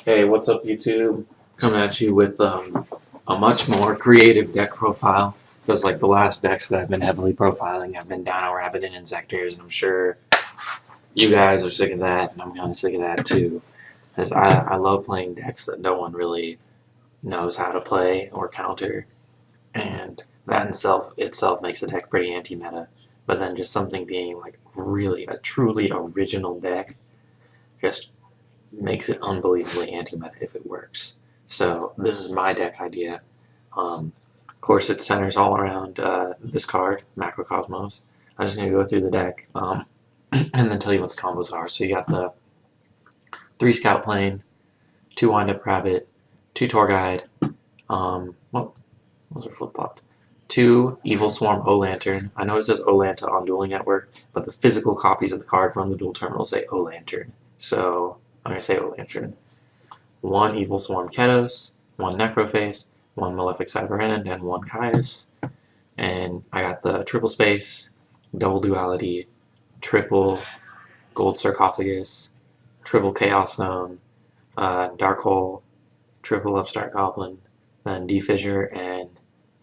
Hey, what's up, YouTube? Coming at you with a much more creative deck profile. Because like the last decks that I've been heavily profiling have been Dino Rabbit and Insectors, and I'm sure you guys are sick of that, and I'm kind of sick of that too. Because I love playing decks that no one really knows how to play or counter, and that in itself makes a deck pretty anti-meta. But then just something being like really a truly original deck just makes it unbelievably anti-meta if it works. So this is my deck idea. Of course, it centers all around this card, Macrocosmos. I'm just going to go through the deck and then tell you what the combos are. So you got the 3 Scout Plane, 2 Wind-Up Rabbit, 2 Tour Guide, well, those are flip-flopped. 2 Evil Swarm O-Lantern. I know it says O-Lanta on Dueling Network, but the physical copies of the card from the dual terminal say O-Lantern. So I'm going to say O-Lantern. 1 Evil Swarm Ketos, 1 Necroface, 1 Malefic Cyberend, and 1 Caius. And I got the triple space, double duality, triple gold sarcophagus, triple chaos zone, dark hole, triple upstart goblin, then defissure, and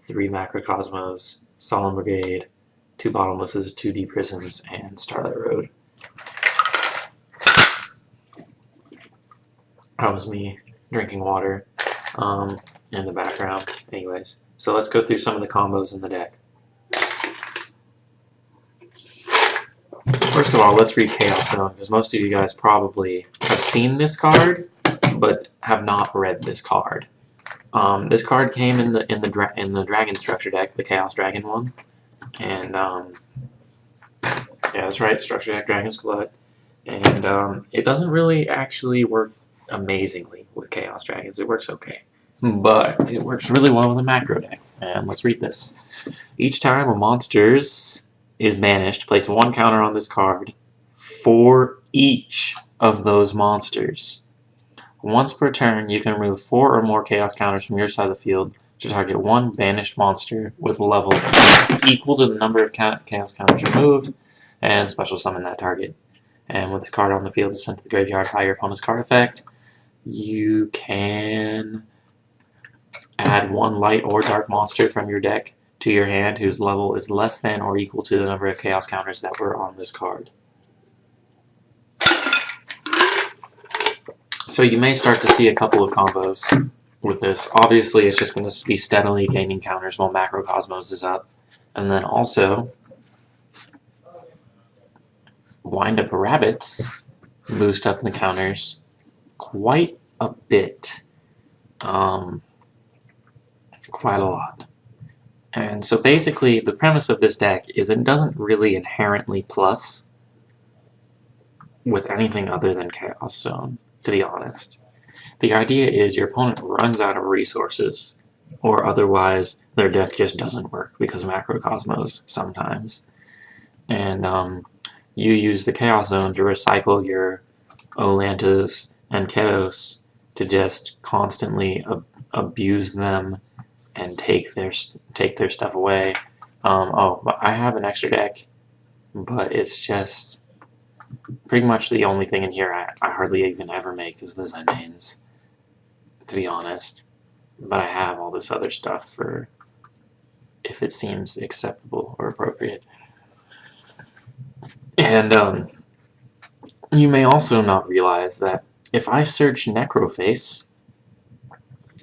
3 macrocosmos, solemn brigade, 2 bottomlesses, 2 deep prisons, and starlight road. That was me drinking water in the background. Anyways, so let's go through some of the combos in the deck. First of all, let's read Chaos Zone, because most of you guys probably have seen this card, but have not read this card. This card came in the Dragon Structure deck, the Chaos Dragon one, and yeah, that's right, Structure deck, Dragon's Blood, and it doesn't really actually work amazingly with Chaos Dragons. It works okay, but it works really well with a macro deck. And let's read this. Each time a monster is banished, place 1 counter on this card for each of those monsters. Once per turn, you can remove 4 or more chaos counters from your side of the field to target 1 banished monster with level equal to the number of chaos counters removed, and special summon that target. And with this card on the field is sent to the graveyard by your opponent's card effect, you can add 1 light or dark monster from your deck to your hand whose level is less than or equal to the number of chaos counters that were on this card. So you may start to see a couple of combos with this. Obviously, it's just going to be steadily gaining counters while Macrocosmos is up. And then also, Wind-Up Rabbits boost up the counters quite a bit. Quite a lot. And so basically, the premise of this deck is it doesn't really inherently plus with anything other than Chaos Zone, to be honest. The idea is your opponent runs out of resources, or otherwise their deck just doesn't work because of Macrocosmos sometimes. And you use the Chaos Zone to recycle your O-Lantas and Ketos to just constantly abuse them and take their stuff away. But I have an extra deck, but it's just pretty much the only thing in here I hardly even ever make is the Zenmanes, to be honest. But I have all this other stuff for if it seems acceptable or appropriate. And you may also not realize that if I search Necroface,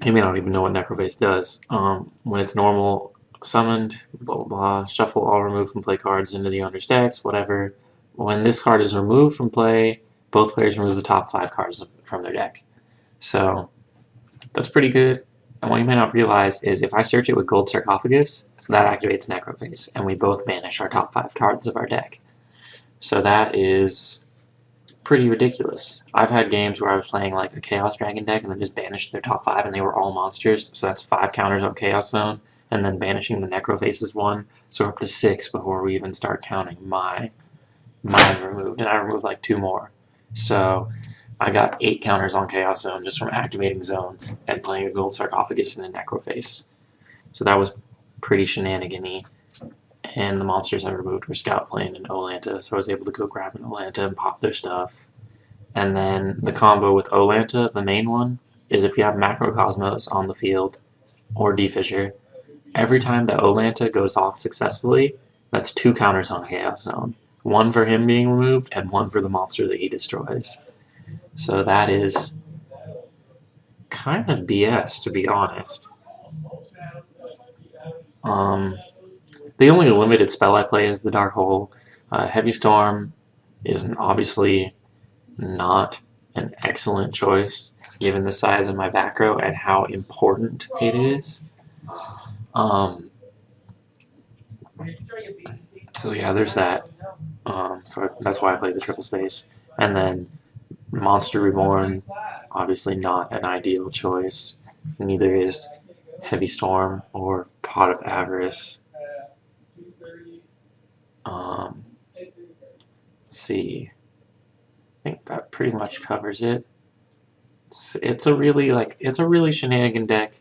you may not even know what Necroface does. When it's normal summoned, blah blah blah, shuffle all removed from play cards into the owner's decks, whatever. When this card is removed from play, both players remove the top 5 cards from their deck. So that's pretty good. And what you may not realize is if I search it with Gold Sarcophagus, that activates Necroface, and we both banish our top 5 cards of our deck. So that is pretty ridiculous. I've had games where I was playing like a Chaos Dragon deck and then just banished their top 5 and they were all monsters, so that's 5 counters on Chaos Zone, and then banishing the Necroface is 1, so we're up to 6 before we even start counting mine removed, and I removed like 2 more. So I got 8 counters on Chaos Zone just from activating Zone and playing a Gold Sarcophagus and a Necroface. So that was pretty shenanigan-y. And the monsters I removed were Scout Plane and O-Lanta, so I was able to go grab an O-Lanta and pop their stuff. And then the combo with Olanta, the main one, is if you have Macrocosmos on the field or D-Fisher, every time that Olanta goes off successfully, that's 2 counters on Chaos Zone. 1 for him being removed, and 1 for the monster that he destroys. So that is kind of BS, to be honest. The only limited spell I play is the Dark Hole. Heavy Storm is obviously not an excellent choice, given the size of my back row and how important it is. So yeah, there's that. So that's why I played the triple space. And then Monster Reborn, obviously not an ideal choice. Neither is Heavy Storm or Pot of Avarice. Let's see. I think that pretty much covers it. It's a really shenanigan deck.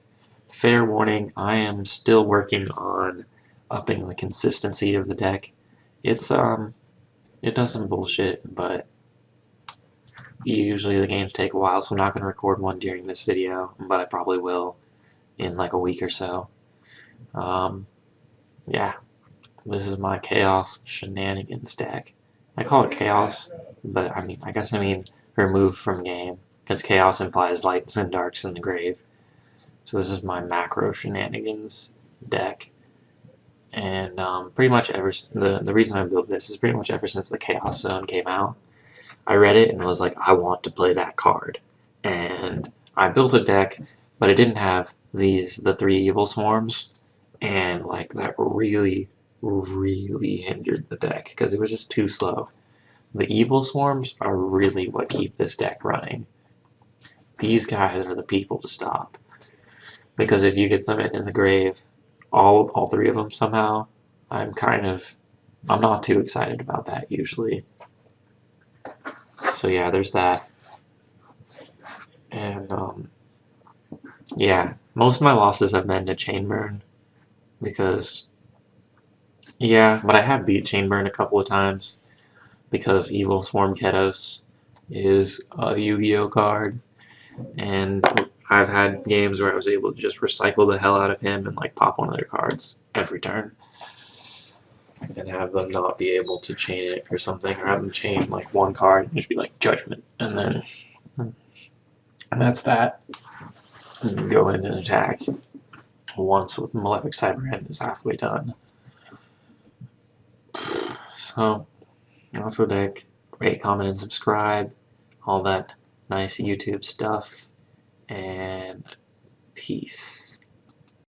Fair warning, I am still working on upping the consistency of the deck. It does some bullshit, but usually the games take a while, so I'm not going to record one during this video, but I probably will in like a week or so. Yeah, this is my Chaos Shenanigans deck. I call it Chaos, but I guess I mean remove from game, because Chaos implies lights and darks in the grave. So this is my macro Shenanigans deck. And pretty much the reason I built this is pretty much ever since the Chaos Zone came out. I read it and was like, I want to play that card. And I built a deck, but it didn't have the 3 evil swarms, and like that really hindered the deck because it was just too slow. The evil swarms are really what keep this deck running. These guys are the people to stop, because if you get them in the grave, all 3 of them somehow, I'm not too excited about that usually. So yeah, there's that. And yeah, most of my losses have been to Chainburn, because but I have beat Chainburn a couple of times because Evil Swarm Ketos is a Yu-Gi-Oh card, and I've had games where I was able to just recycle the hell out of him and like pop one of their cards every turn and have them not be able to chain it or something, or have them chain like one card and just be like Judgment, and that's that. And go in and attack once with Malefic Cyber End is halfway done. So that's the deck. Rate, comment, and subscribe. All that nice YouTube stuff. And peace.